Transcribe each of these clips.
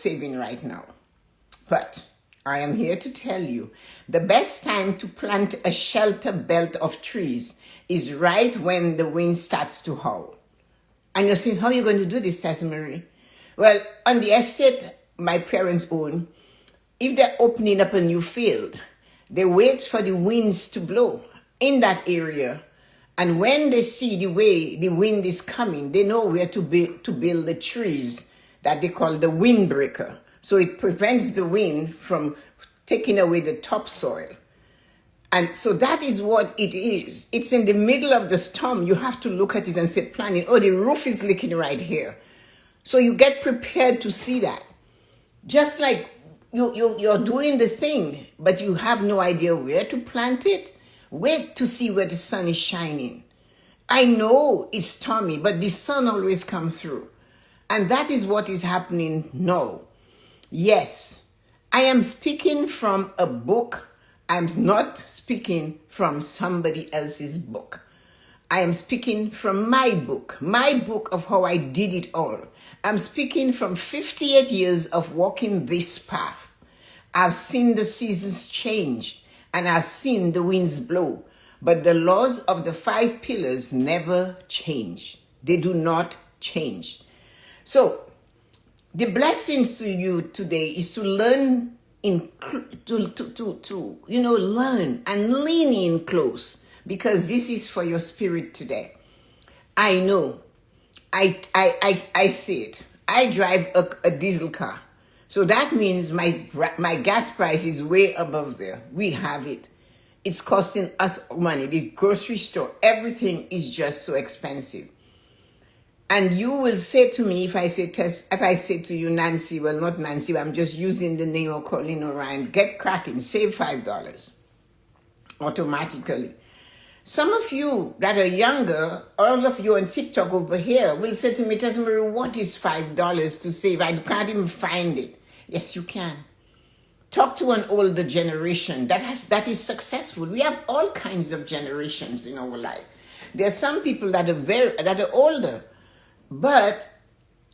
saving right now. But I am here to tell you the best time to plant a shelter belt of trees is right when the wind starts to howl. And you're saying, how are you going to do this, Tessa-Marie? Well, on the estate my parents own, if they're opening up a new field, they wait for the winds to blow in that area. And when they see the way the wind is coming, they know where to build the trees that they call the windbreaker. So it prevents the wind from taking away the topsoil. And so that is what it is. It's in the middle of the storm. You have to look at it and say, planning, oh, the roof is leaking right here. So you get prepared to see that. Just like you're doing the thing, but you have no idea where to plant it. Wait to see where the sun is shining. I know it's stormy, but the sun always comes through. And that is what is happening now. Yes, I am speaking from a book. I'm not speaking from somebody else's book. I am speaking from my book of how I did it all. I'm speaking from 58 years of walking this path. I've seen the seasons change and I've seen the winds blow, but the laws of the 5 pillars never change. They do not change. So the blessings to you today is to learn learn and lean in close, because this is for your spirit today. I know. I see it. I drive a diesel car. So that means my gas price is way above there. We have it. It's costing us money. The grocery store, everything is just so expensive. And you will say to me, if I say to you, Nancy, well, not Nancy, I'm just using the name of Colleen Orion, get cracking, save $5 automatically. Some of you that are younger, all of you on TikTok over here will say to me, Tessa-Marie, what is $5 to save? I can't even find it. Yes, you can. Talk to an older generation that is successful. We have all kinds of generations in our life. There are some people that are older, but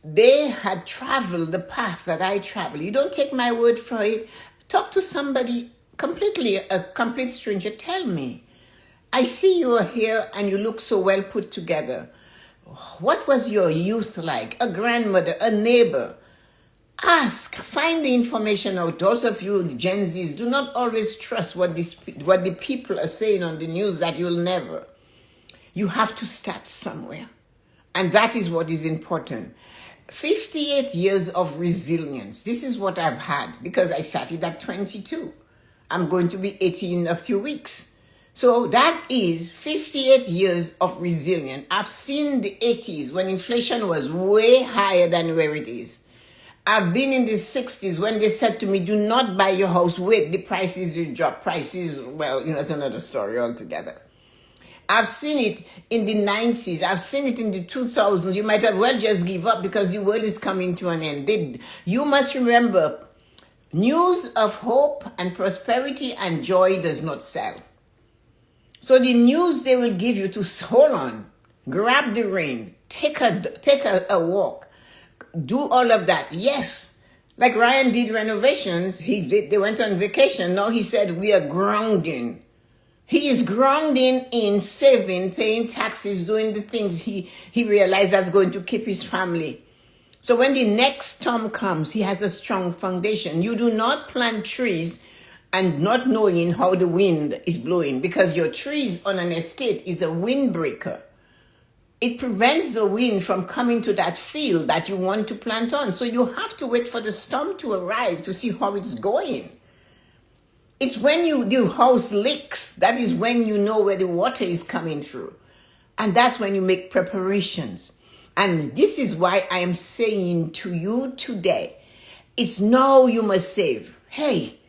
they had traveled the path that I traveled. You don't take my word for it. Talk to somebody a complete stranger. Tell me, I see you are here and you look so well put together. What was your youth like? A grandmother, a neighbor? Ask, find the information out. Those of you Gen Zs, do not always trust what the people are saying on the news that you'll never. You have to start somewhere. And that is what is important. 58 years of resilience. This is what I've had because I started at 22. I'm going to be 18 in a few weeks. So that is 58 years of resilience. I've seen the 80s when inflation was way higher than where it is. I've been in the 60s when they said to me, do not buy your house, wait, the prices will drop. Prices, well, it's another story altogether. I've seen it in the 90s. I've seen it in the 2000s. You might have well just give up because the world is coming to an end. You must remember, news of hope and prosperity and joy does not sell. So the news they will give you to hold on, grab the rain, take a walk, do all of that. Yes, like Ryan did renovations. They went on vacation. Now he said we are grounding. He is grounding in saving, paying taxes, doing the things he realized that's going to keep his family. So when the next storm comes, he has a strong foundation. You do not plant trees and not knowing how the wind is blowing, because your trees on an estate is a windbreaker. It prevents the wind from coming to that field that you want to plant on. So you have to wait for the storm to arrive to see how it's going. It's when the house leaks, that is when you know where the water is coming through. And that's when you make preparations. And this is why I am saying to you today, it's now you must save. Hey,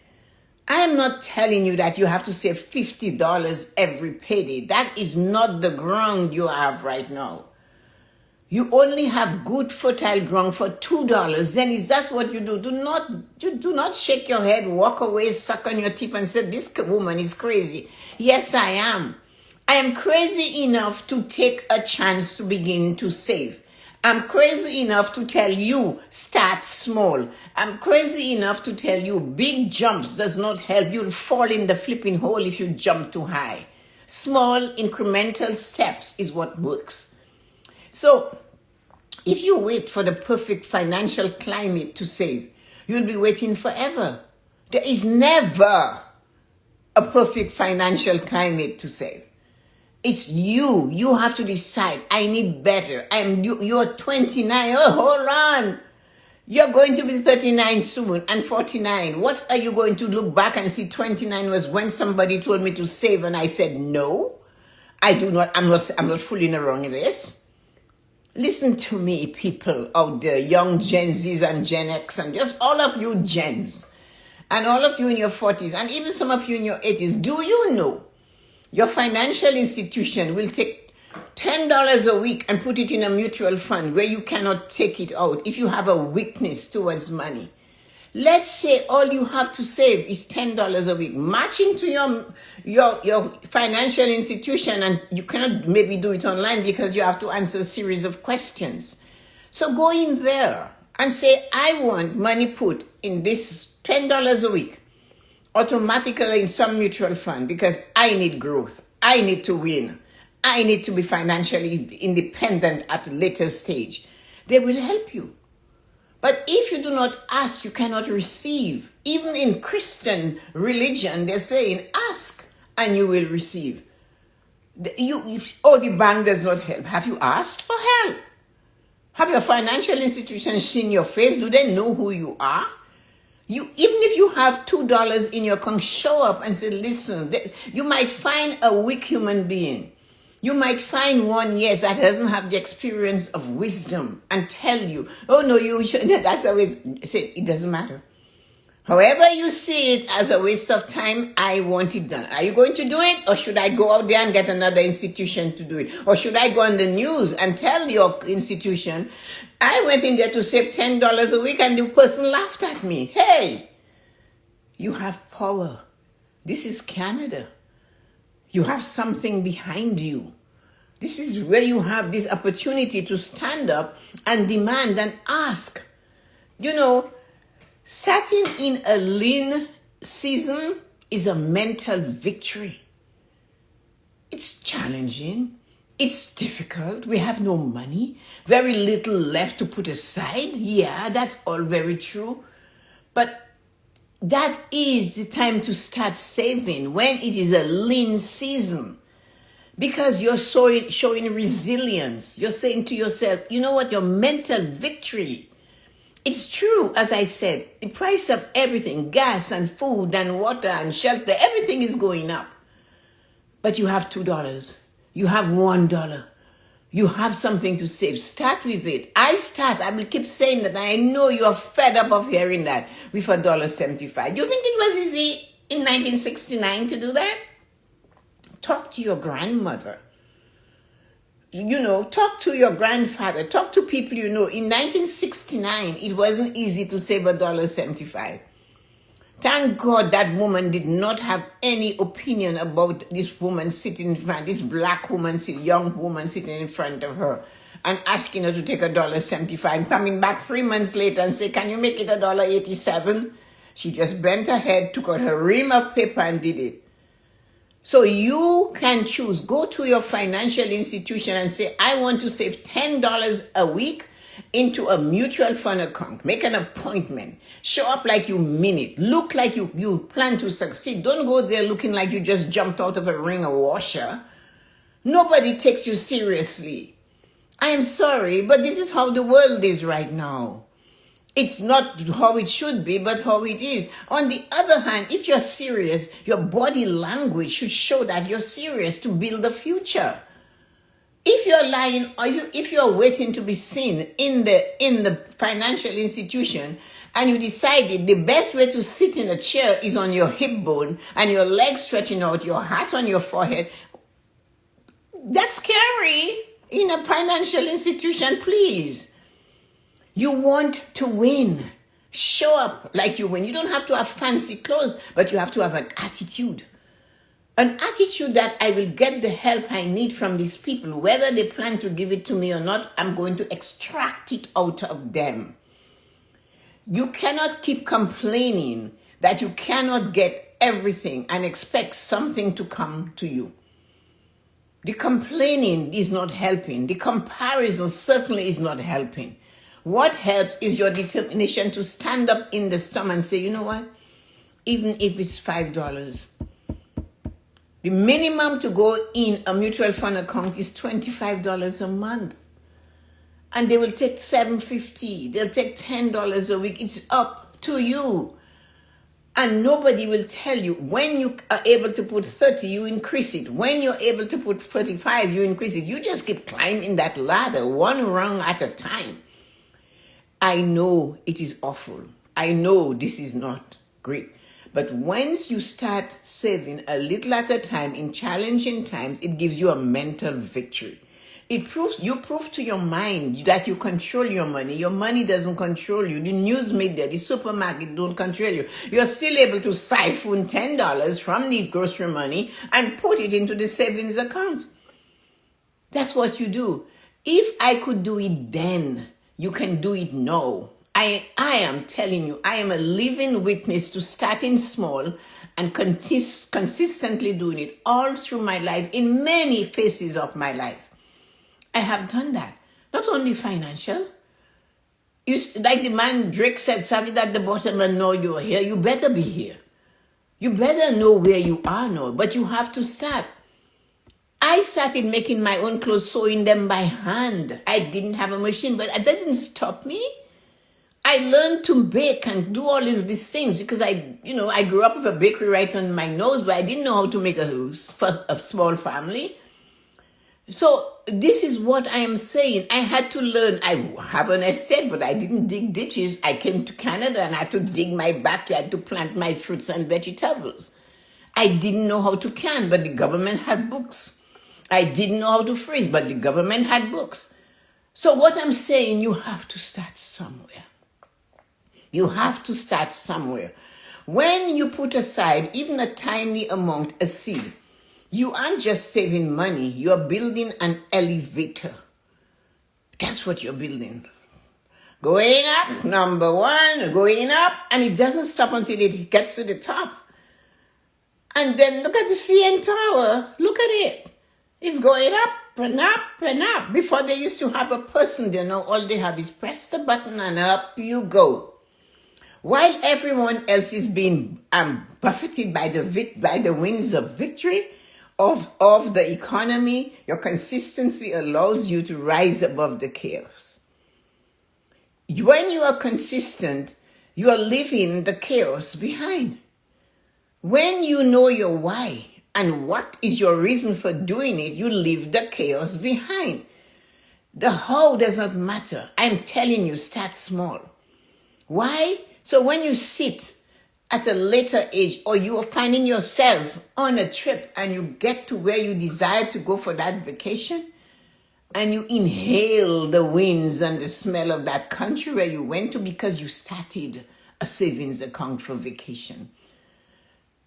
I am not telling you that you have to save $50 every payday. That is not the ground you have right now. You only have good fertile ground for $2. Then is that what you do? Do not shake your head, walk away, suck on your teeth and say, this woman is crazy. Yes, I am. I am crazy enough to take a chance to begin to save. I'm crazy enough to tell you start small. I'm crazy enough to tell you big jumps does not help. You'll fall in the flipping hole if you jump too high. Small incremental steps is what works. So if you wait for the perfect financial climate to save, you'll be waiting forever. There is never a perfect financial climate to save. It's you. You have to decide, I need better. You're 29. Oh, hold on. You're going to be 39 soon and 49. What are you going to look back and see 29 was when somebody told me to save and I said no? I'm not fooling around in this. Listen to me, people out there, young Gen Zs and Gen X and just all of you Gens and all of you in your 40s and even some of you in your 80s. Do you know your financial institution will take $10 a week and put it in a mutual fund where you cannot take it out if you have a weakness towards money? Let's say all you have to save is $10 a week. Match into your financial institution, and you cannot maybe do it online because you have to answer a series of questions. So go in there and say, I want money put in this $10 a week automatically in some mutual fund because I need growth. I need to win. I need to be financially independent at a later stage. They will help you. But if you do not ask, you cannot receive. Even in Christian religion, they're saying, ask and you will receive. The bank does not help. Have you asked for help? Have your financial institution seen your face? Do they know who you are? Even if you have $2 in your account, show up and say, listen, you might find a weak human being. You might find one, yes, that doesn't have the experience of wisdom and tell you, oh no, you shouldn't. That's always say it doesn't matter. However you see it as a waste of time, I want it done. Are you going to do it? Or should I go out there and get another institution to do it? Or should I go on the news and tell your institution, I went in there to save $10 a week and the person laughed at me. Hey, you have power. This is Canada. You have something behind you. This is where you have this opportunity to stand up and demand and ask. You know, starting in a lean season is a mental victory. It's challenging. It's difficult. We have no money. Very little left to put aside. Yeah, that's all very true. But that is the time to start saving when it is a lean season. Because you're showing resilience. You're saying to yourself, you know what, your mental victory. It's true, as I said, the price of everything, gas and food and water and shelter, everything is going up. But you have $2. You have $1. You have something to save. Start with it. I will keep saying that. I know you're fed up of hearing that with $1.75. Do you think it was easy in 1969 to do that? Talk to your grandmother. You know, talk to your grandfather. Talk to people you know. In 1969, it wasn't easy to save $1.75. Thank God that woman did not have any opinion about this woman sitting in front, this black woman, young woman sitting in front of her and asking her to take $1.75 and coming back 3 months later and say, can you make it $1.87? She just bent her head, took out her ream of paper and did it. So you can choose. Go to your financial institution and say, I want to save $10 a week into a mutual fund account. Make an appointment. Show up like you mean it. Look like you plan to succeed. Don't go there looking like you just jumped out of a wringer washer. Nobody takes you seriously. I am sorry, but this is how the world is right now. It's not how it should be, but how it is. On the other hand, if you're serious, your body language should show that you're serious to build a future. If you're lying or if you're waiting to be seen in the financial institution and you decided the best way to sit in a chair is on your hip bone and your legs stretching out, your hat on your forehead, that's scary in a financial institution, please. You want to win. Show up like you win. You don't have to have fancy clothes, but you have to have an attitude. An attitude that I will get the help I need from these people, whether they plan to give it to me or not, I'm going to extract it out of them. You cannot keep complaining that you cannot get everything and expect something to come to you. The complaining is not helping. The comparison certainly is not helping. What helps is your determination to stand up in the storm and say, you know what? Even if it's $5, the minimum to go in a mutual fund account is $25 a month. And they will take $7.50. They'll take $10 a week. It's up to you. And nobody will tell you. When you are able to put 30, you increase it. When you're able to put 35, you increase it. You just keep climbing that ladder, one rung at a time. I know it is awful. I know this is not great. But once you start saving a little at a time in challenging times, it gives you a mental victory. You prove to your mind that you control your money. Your money doesn't control you. The news media, the supermarket don't control you. You're still able to siphon $10 from the grocery money and put it into the savings account. That's what you do. If I could do it then, you can do it now. I am telling you, I am a living witness to starting small and consistently doing it all through my life, in many phases of my life. I have done that. Not only financial. Like the man Drake said, started at the bottom and know you're here. You better be here. You better know where you are now, but you have to start. I started making my own clothes, sewing them by hand. I didn't have a machine, but that didn't stop me. I learned to bake and do all of these things because I grew up with a bakery right on my nose, but I didn't know how to make a small family. So this is what I am saying. I had to learn. I have an estate, but I didn't dig ditches. I came to Canada and I had to dig my backyard to plant my fruits and vegetables. I didn't know how to can, but the government had books. I didn't know how to freeze, but the government had books. So what I'm saying, you have to start somewhere. You have to start somewhere. When you put aside even a tiny amount, a seed, you aren't just saving money, you're building an elevator. That's what you're building. Going up, number one, going up, and it doesn't stop until it gets to the top. And then look at the CN Tower. Look at it. It's going up and up and up. Before they used to have a person there. Now all they have is press the button and up you go. While everyone else is being buffeted by the winds of victory of the economy, your consistency allows you to rise above the chaos. When you are consistent, you are leaving the chaos behind. When you know your why and what is your reason for doing it, you leave the chaos behind. The how doesn't matter. I'm telling you, start small. Why? So when you sit at a later age or you are finding yourself on a trip and you get to where you desire to go for that vacation and you inhale the winds and the smell of that country where you went to because you started a savings account for vacation.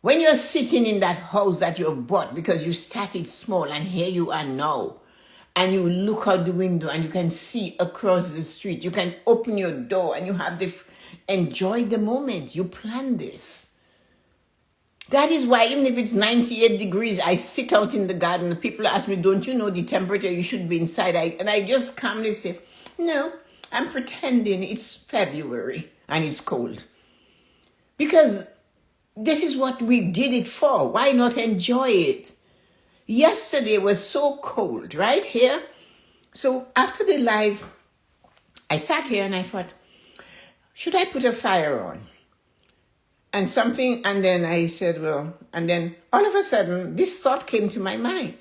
When you're sitting in that house that you bought because you started small and here you are now, and you look out the window and you can see across the street, you can open your door and you have enjoy the moment. You plan this. That is why even if it's 98 degrees, I sit out in the garden. People ask me, don't you know the temperature? You should be inside. And I just calmly say, no, I'm pretending it's February and it's cold. Because this is what we did it for. Why not enjoy it? Yesterday was so cold, right here. So after the live, I sat here and I thought, should I put a fire on? And then I said, well, and then all of a sudden, this thought came to my mind.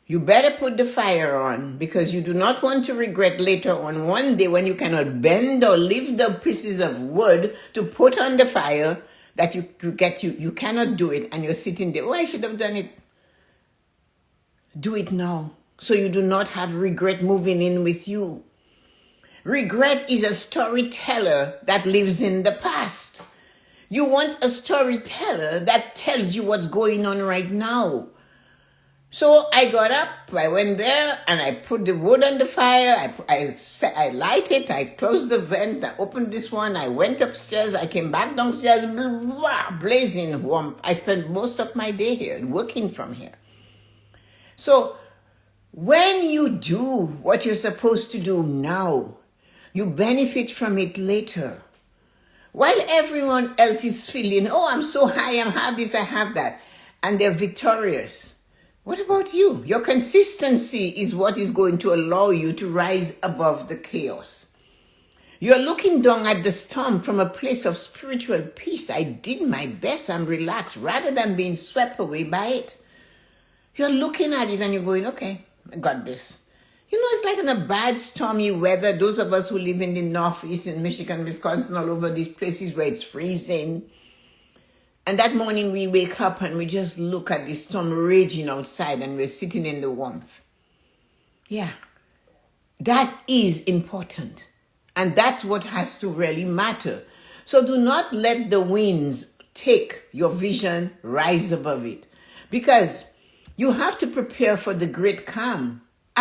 You better put the fire on because you do not want to regret later on one day when you cannot bend or lift the pieces of wood to put on the fire that you cannot do it and you're sitting there. Oh, I should have done it. Do it now so you do not have regret moving in with you. Regret is a storyteller that lives in the past. You want a storyteller that tells you what's going on right now. So I got up, I went there, and I put the wood on the fire. I light it, I closed the vent, I opened this one, I went upstairs, I came back downstairs, blah, blah, blazing warm. I spent most of my day here, working from here. So when you do what you're supposed to do now, you benefit from it later. While everyone else is feeling, oh, I'm so high, I have this, I have that, and they're victorious. What about you? Your consistency is what is going to allow you to rise above the chaos. You're looking down at the storm from a place of spiritual peace. I did my best, I'm relaxed, rather than being swept away by it. You're looking at it and you're going, okay, I got this. You know, it's like in a bad stormy weather, those of us who live in the Northeast, in Michigan, Wisconsin, all over these places where it's freezing. And that morning we wake up and we just look at the storm raging outside and we're sitting in the warmth. Yeah, that is important. And that's what has to really matter. So do not let the winds take your vision, rise above it. Because you have to prepare for the great calm.